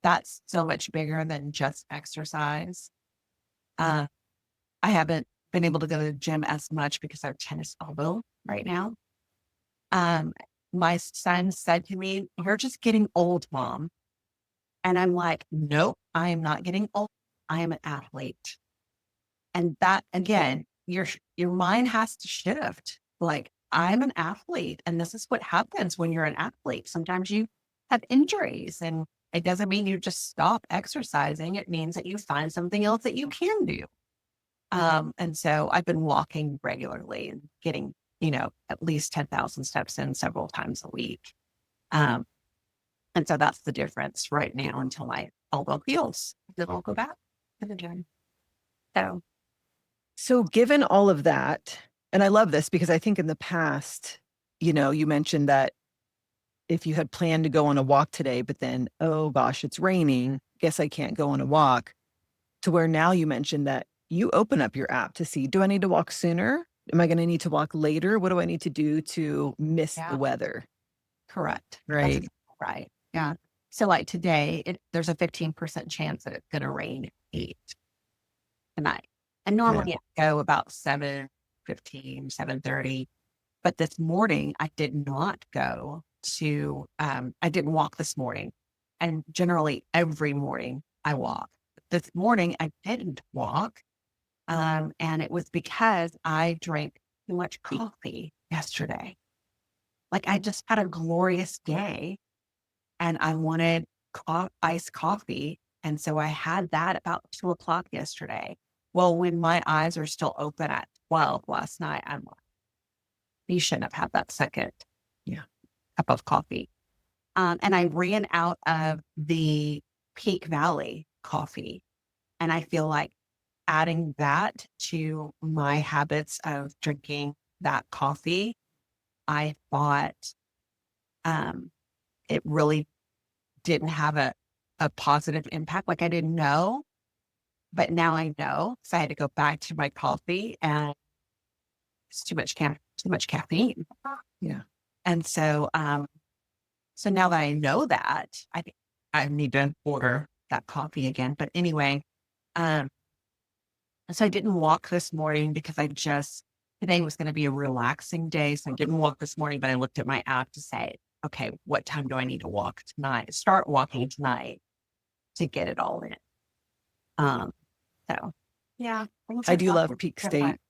that's so much bigger than just exercise. Uh, I haven't been able to go to the gym as much because I have tennis elbow right now. Um, my son said to me, "You're just getting old, Mom." And I'm like, "Nope, I am not getting old. I am an athlete." And that again, your mind has to shift. Like, I'm an athlete, and this is what happens when you're an athlete. Sometimes you have injuries, and it doesn't mean you just stop exercising. It means that you find something else that you can do. And so I've been walking regularly and getting, at least 10,000 steps in several times a week. Um, and so that's the difference right now until my elbow heals. Then I'll go back to the gym. So So, given all of that, and I love this because I think in the past, you mentioned that if you had planned to go on a walk today, but then, oh gosh, it's raining, guess I can't go on a walk, to where now you mentioned that you open up your app to see, do I need to walk sooner? Am I going to need to walk later? What do I need to do to miss the yeah, weather? correct. That's Right. exactly right. Yeah. So like today, there's a 15% chance that it's going to rain 8 tonight. And Yeah. normally I go about 7:30. But this morning I did not go I didn't walk this morning. And generally every morning I walk. This morning I didn't walk. And it was because I drank too much coffee yesterday. Like I just had a glorious day and I wanted iced coffee. And so I had that about 2 o'clock yesterday. Well, when my eyes are still open at 12 last night, I'm like, you shouldn't have had that second Yeah. cup of coffee. And I ran out of the Peak Valley coffee. And I feel like adding that to my habits of drinking that coffee, I thought um, it really didn't have a positive impact. Like I didn't know, but now I know. So I had to go back to my coffee and it's too much caffeine. Yeah. And so now that I know that, I think I need to order that coffee again. But anyway, um, so I didn't walk this morning because today was going to be a relaxing day. So I didn't walk this morning, but I looked at my app to say, okay, what time do I need to walk tonight? Start walking tonight to get it all in. Um, so yeah, things I are do love definitely Peak different. State.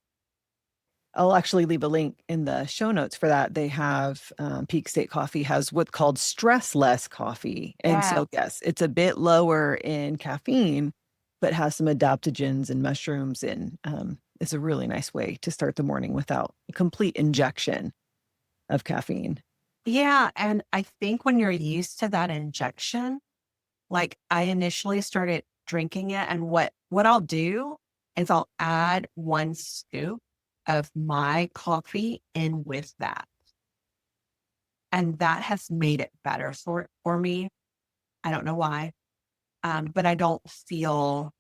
I'll actually leave a link in the show notes for that. They have Peak State Coffee has what's called stress less coffee. And Yeah. so, yes, it's a bit lower in caffeine, but has some adaptogens and mushrooms. And it's a really nice way to start the morning without a complete injection of caffeine. Yeah. And I think when you're used to that injection, like I initially started drinking it and what I'll do is I'll add 1 scoop of my coffee in with that. And that has made it better for me. I don't know why. But I don't feel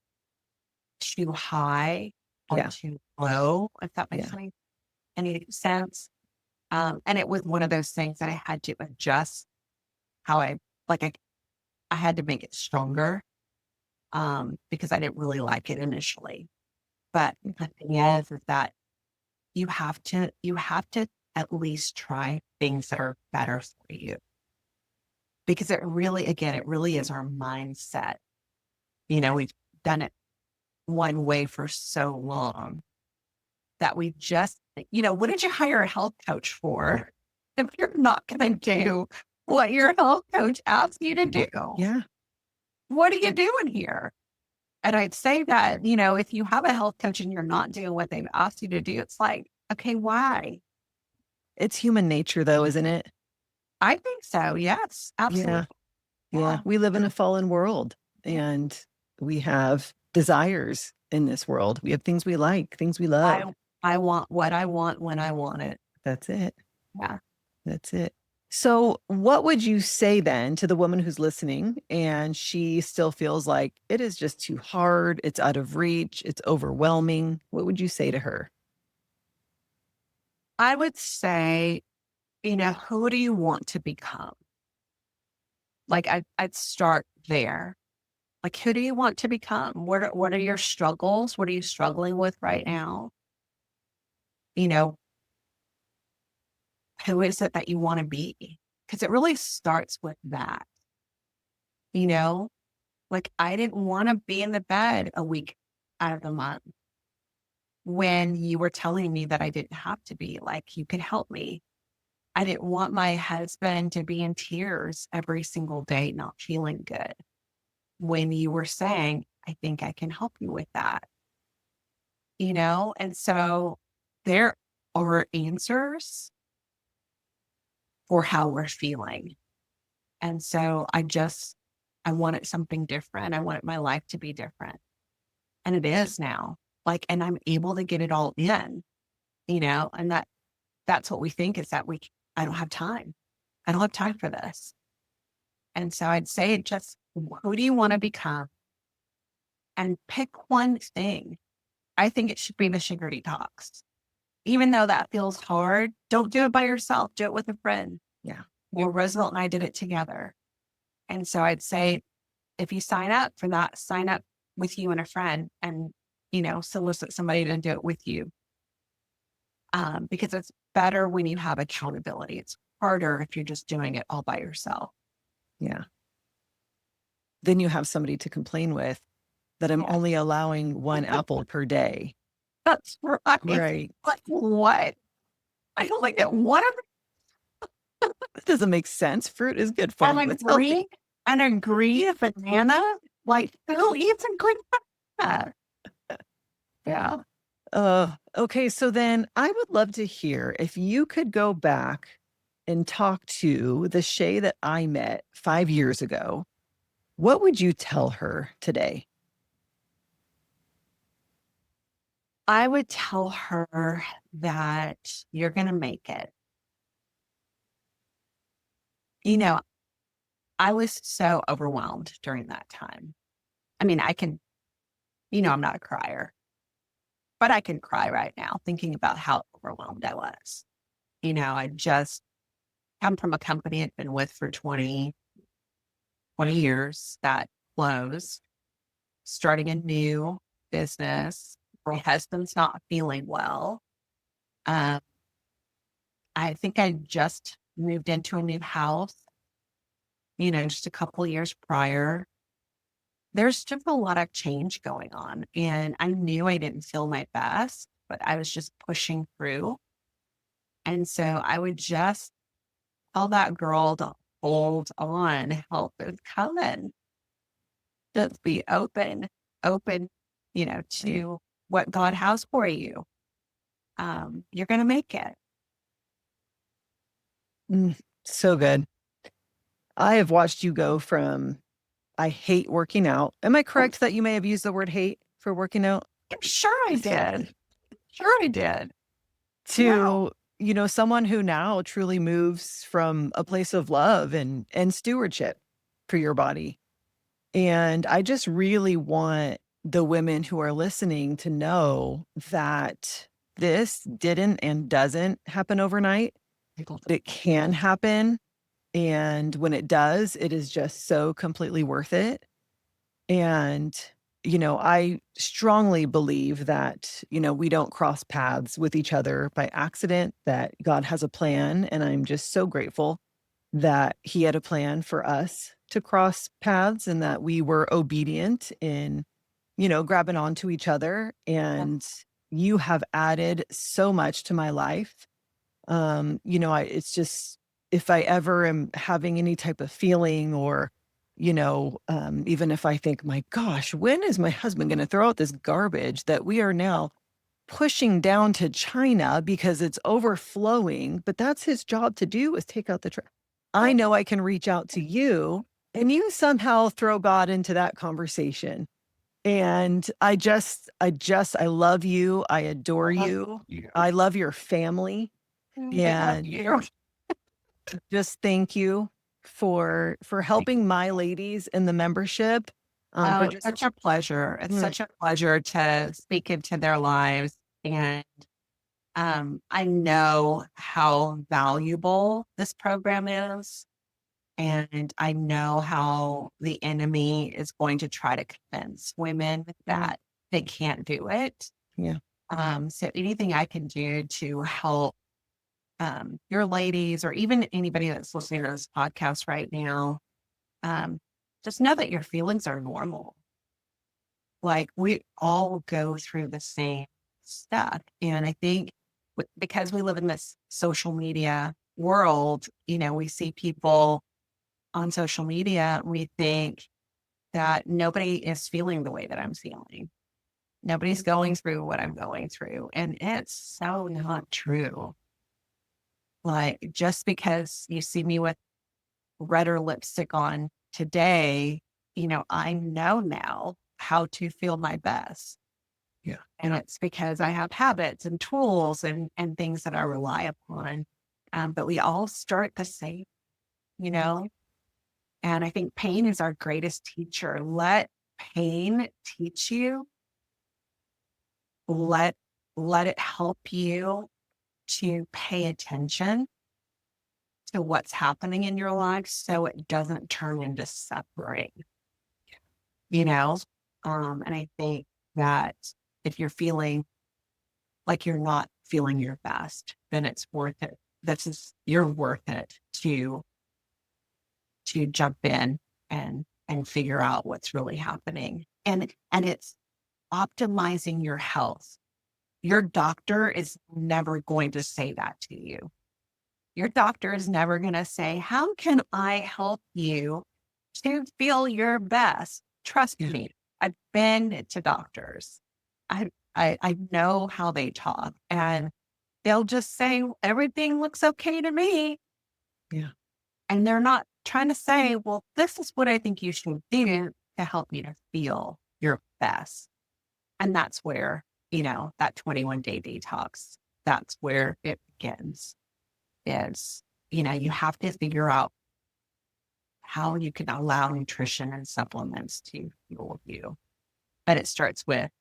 too high or Yeah. too low, if that makes Yeah. any sense. And it was one of those things that I had to adjust how like I had to make it stronger, because I didn't really like it initially. But the thing is that you have to at least try things that are better for you, because it really, again, it really is our mindset. We've done it one way for so long that we just, what did you hire a health coach for if you're not going to do what your health coach asks you to do? Yeah. What are you doing here? And I'd say that, if you have a health coach and you're not doing what they've asked you to do, it's like, okay, why? It's human nature though, isn't it? I think so. Yes, Yeah. absolutely. Yeah. Yeah. We live in a fallen world Yeah. and we have desires in this world. We have things we like, things we love. I want what I want when I want it. That's it. Yeah. That's it. So, what would you say then to the woman who's listening and she still feels like it is just too hard, it's out of reach, it's overwhelming? What would you say to her? I would say, who do you want to become? Like I'd start there. Like, who do you want to become? What are your struggles? What are you struggling with right now? You know, who is it that you want to be? Because it really starts with that, you know? Like, I didn't want to be in the bed a week out of the month when you were telling me that I didn't have to be, like, you could help me. I didn't want my husband to be in tears every single day, not feeling good when you were saying, I think I can help you with that, And so there are answers for how we're feeling. And so I wanted something different. I wanted my life to be different. And it is now. Like, and I'm able to get it all in, and that's what we think is that I don't have time. I don't have time for this. And so I'd say just who do you want to become? And pick one thing. I think it should be the sugar detox. Even though that feels hard, don't do it by yourself. Do it with a friend. Yeah. Roosevelt and I did it together. And so I'd say if you sign up for that, sign up with you and a friend and, solicit somebody to do it with you. Because it's better when you have accountability. It's harder if you're just doing it all by yourself. Yeah. Then you have somebody to complain with that I'm only allowing one apple per day. That's right. Right. Like what? I only get one of That doesn't make sense. Fruit is good for you. It's healthy. a banana. Like who eats a good banana? Yeah. Okay. So then I would love to hear if you could go back and talk to the Shay that I met 5 years ago, what would you tell her today? I would tell her that you're going to make it. I was so overwhelmed during that time. I mean, I'm not a crier, but I can cry right now thinking about how overwhelmed I was. I just come from a company I'd been with for 20 years that closed, starting a new business. My husband's not feeling well. Um, I think I just moved into a new house, just a couple years prior. There's just a lot of change going on. And I knew I didn't feel my best, but I was just pushing through. And so I would just tell that girl to hold on, help is coming. Just be open, to what God has for you. You're going to make it. So good. I have watched you go from I hate working out. Am I correct that you may have used the word hate for working out? I'm sure I did. Sure I did. To, someone who now truly moves from a place of love and stewardship for your body. And I just really want the women who are listening to know that this didn't and doesn't happen overnight. It can happen. And when it does, it is just so completely worth it. And, I strongly believe that, we don't cross paths with each other by accident, that God has a plan. And I'm just so grateful that He had a plan for us to cross paths and that we were obedient in, grabbing onto each other. And you have added so much to my life. It's just, if I ever am having any type of feeling or, even if I think, my gosh, when is my husband going to throw out this garbage that we are now pushing down to China because it's overflowing, but that's his job to do, is take out the trash. I know I can reach out to you and you somehow throw God into that conversation. And I love you. I adore you. I love your family. And just thank you for helping my ladies in the membership. It's such a pleasure. It's such a pleasure to speak into their lives. And I know how valuable this program is. And I know how the enemy is going to try to convince women that they can't do it. Yeah. So anything I can do to help your ladies, or even anybody that's listening to this podcast right now, just know that your feelings are normal. Like, we all go through the same stuff. And I think because we live in this social media world, we see people on social media, we think that nobody is feeling the way that I'm feeling. Nobody's going through what I'm going through. And it's so not true. Like, just because you see me with redder lipstick on today, I know now how to feel my best. Yeah. And it's because I have habits and tools and things that I rely upon. But we all start the same, and I think pain is our greatest teacher. Let pain teach you. Let it help you to pay attention to what's happening in your life so it doesn't turn into suffering, And I think that if you're feeling like you're not feeling your best, then it's worth it. You're worth it to jump in and figure out what's really happening. And it's optimizing your health. Your doctor is never going to say that to you. Your doctor is never going to say, how can I help you to feel your best? Trust me, I've been to doctors. I know how they talk, and they'll just say, everything looks okay to me. Yeah. And they're not trying to say, well, this is what I think you should do to help you to feel your best. And that's where, that 21-day detox, that's where it begins. Is, you have to figure out how you can allow nutrition and supplements to fuel you. But it starts with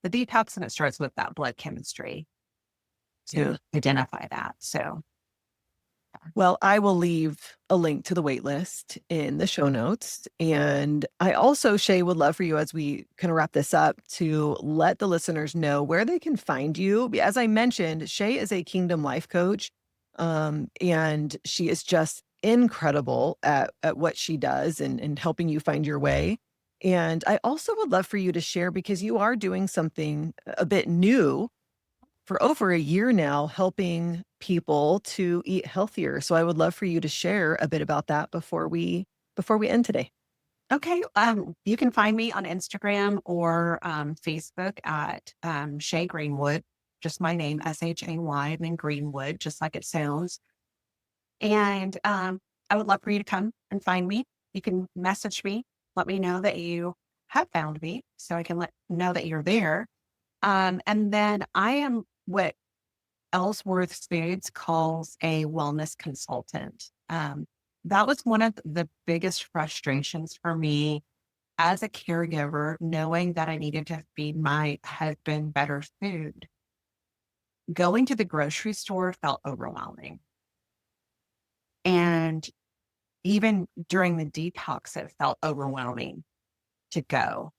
the detox, and it starts with that blood chemistry to identify that. So, well, I will leave a link to the wait list in the show notes. And I also, Shay, would love for you, as we kind of wrap this up, to let the listeners know where they can find you. As I mentioned, Shay is a Kingdom Life coach. And she is just incredible at what she does and helping you find your way. And I also would love for you to share, because you are doing something a bit new for over a year now, helping people to eat healthier. So I would love for you to share a bit about that before we end today. okay. You can find me on Instagram or Facebook at Shay Greenwood, just my name, SHAY, and then Greenwood, just like it sounds. And I would love for you to come and find me. You can message me, let me know that you have found me so I can know that you're there. And then I am what Ellsworth Foods calls a wellness consultant. That was one of the biggest frustrations for me as a caregiver, knowing that I needed to feed my husband better food, going to the grocery store felt overwhelming. And even during the detox, it felt overwhelming to go.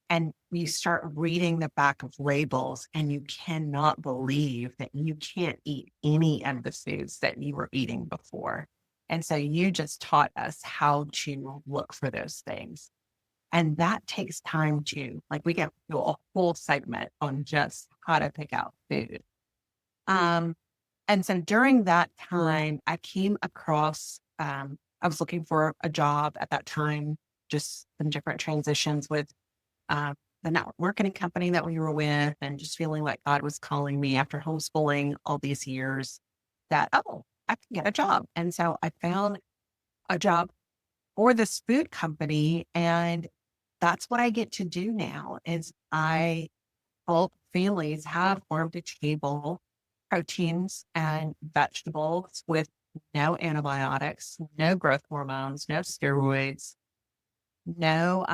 And you start reading the back of labels and you cannot believe that you can't eat any of the foods that you were eating before. And so you just taught us how to look for those things. And that takes time too. Like we get to a whole segment on just how to pick out food. And so during that time, I came across, I was looking for a job at that time, just some different transitions with the network marketing company that we were with, and just feeling like God was calling me after homeschooling all these years that, oh, I can get a job. And so I found a job for this food company. And that's what I get to do now is I help families have farm to table proteins and vegetables with no antibiotics, no growth hormones, no steroids, no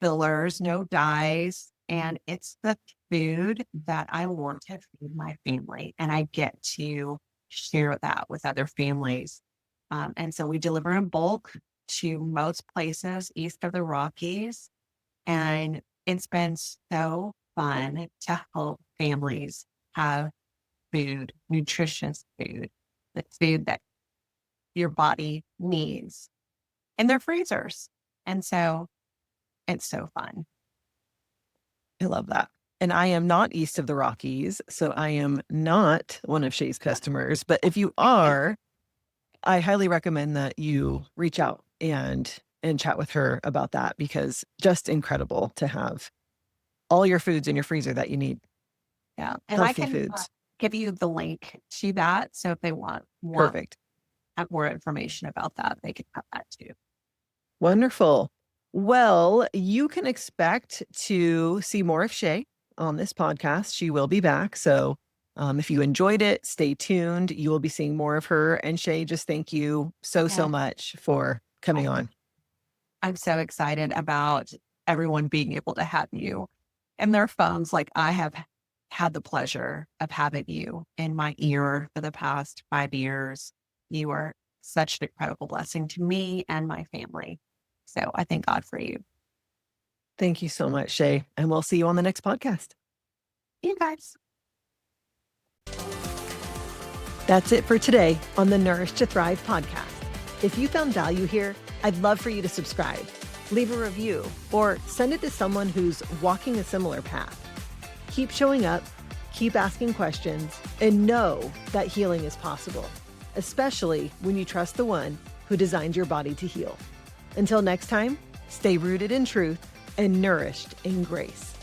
fillers, no dyes. And it's the food that I want to feed my family. And I get to share that with other families. And so we deliver in bulk to most places east of the Rockies. And it's been so fun to help families have food, nutritious food, the food that your body needs in their freezers. And so it's so fun. I love that. And I am not east of the Rockies, so I am not one of Shay's customers. But if you are, I highly recommend that you reach out and chat with her about that, because just incredible to have all your foods in your freezer that you need. Yeah. And Healthy I can foods. give you the link to that. So if they want more, Perfect. have more information about that, they can have that too. Wonderful. Well, you can expect to see more of Shay on this podcast. She will be back. So if you enjoyed it, stay tuned. You will be seeing more of her. And Shay, just thank you so much for coming on. I'm so excited about everyone being able to have you in their phones. Like I have had the pleasure of having you in my ear for the past 5 years. You are such an incredible blessing to me and my family. So I thank God for you. Thank you so much, Shay. And we'll see you on the next podcast. You guys. That's it for today on the Nourish to Thrive podcast. If you found value here, I'd love for you to subscribe, leave a review, or send it to someone who's walking a similar path. Keep showing up, keep asking questions, and know that healing is possible, especially when you trust the one who designed your body to heal. Until next time, stay rooted in truth and nourished in grace.